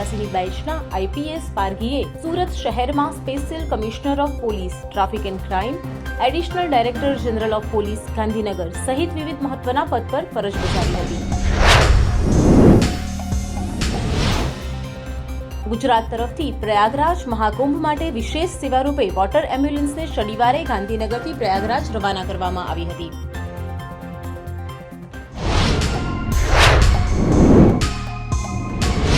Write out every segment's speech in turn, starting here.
84ની બેચના IPS પારગીએ Surat શહેરમાં special commissioner of police traffic and crime, additional director general of police Gandhinagar સહિત વિવિધ મહત્વના પદ પર ફરજ બજાવી હતી. ગુજરાત તરફથી પ્રયાગરાજ મહાકુંભ માટે વિશેષ સેવા રૂપે વોટર એમ્બ્યુલન્સને શનિવારે ગાંધીનગરથી પ્રયાગરાજ રવાના કરવામાં આવી હતી.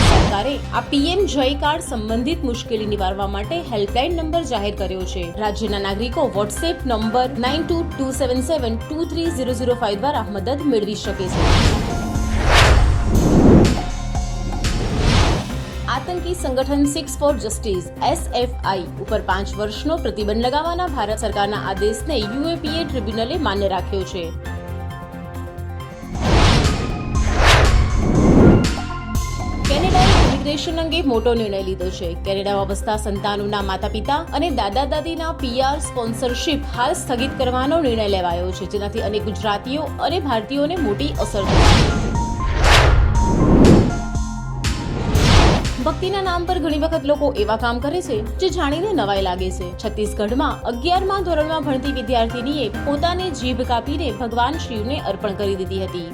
સરકારે આ પીએમ જય કાર્ડ સંબંધિત મુશ્કેલી નિવારવા માટે હેલ્પલાઇન નંબર જાહેર કર્યો છે. રાજ્યના નાગરિકો વોટ્સએપ નંબર 9227723005 દ્વારા મદદ મેળવી શકે છે. આતંકી સંગઠન સિક્સ ફોર જસ્ટિસ SFI ઉપર 5 વર્ષનો પ્રતિબંધ લગાવવાના ભારત સરકારના આદેશને યુએપીએ ટ્રિબ્યુનલે માન્ય રાખ્યો છે. કેનેડાએ ઇમિગ્રેશન અંગે મોટો નિર્ણય લીધો છે. કેનેડામાં વસતા સંતાનોના માતા-પિતા અને દાદા-દાદીના PR સ્પોન્સરશિપ હાલ સ્થગિત કરવાનો નિર્ણય લેવાયો છે, જેનાથી અનેક ગુજરાતીઓ અને ભારતીયોને મોટી અસર થશે. ભક્તિના નામ પર ઘણી વખત લોકો એવા કામ કરે છે જે જાણીને નવાઈ લાગે છે. છત્તીસગઢમાં 11મા ધોરણમાં ભણતી વિદ્યાર્થીનીએ પોતાની જીભ કાપીને ભગવાન શિવને અર્પણ કરી દીધી હતી.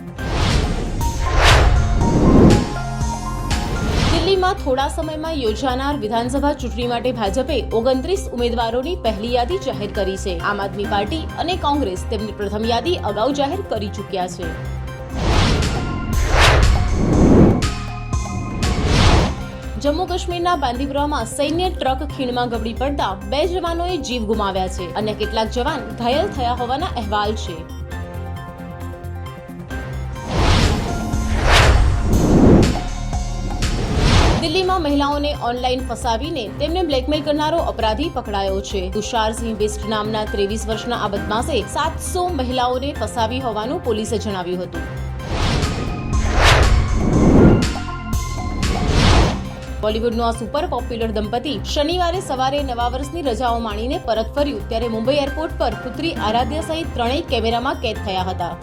દિલ્હીમાં થોડા સમયમાં યોજાનાર વિધાનસભા ચૂંટણી માટે ભાજપે 29 ઉમેદવારોની પહેલી યાદી જાહેર કરી છે. આમ આદમી પાર્ટી અને કોંગ્રેસ તેમની પ્રથમ યાદી અગાઉ જાહેર કરી ચૂક્યા છે. જમ્મુ કાશ્મીરના બાંદીપુરામાં સૈન્ય ટ્રક ખીણમાં ગબડી પડતા 2 જવાનોએ જીવ ગુમાવ્યા છે અને કેટલાક જવાન ઘાયલ થયા હોવાના અહેવાલ છે. દિલ્હીમાં મહિલાઓને ઓનલાઈન ફસાવીને તેમને બ્લેકમેલ કરનારો અપરાધી પકડાયો છે. તુષારસિંહ બિસ્ટ નામના 23 વર્ષના આ બદમાશે 700 મહિલાઓને ફસાવી હોવાનું પોલીસે જણાવ્યું હતું. બોલિવૂડનું આ સુપર પોપ્યુલર દંપતી શનિવારે સવારે નવા વર્ષની રજાઓ માણીને પરત ફર્યું ત્યારે મુંબઈ એરપોર્ટ પર પુત્રી આરાધ્યા સહિત 3 કેમેરામાં કેદ થયા હતા.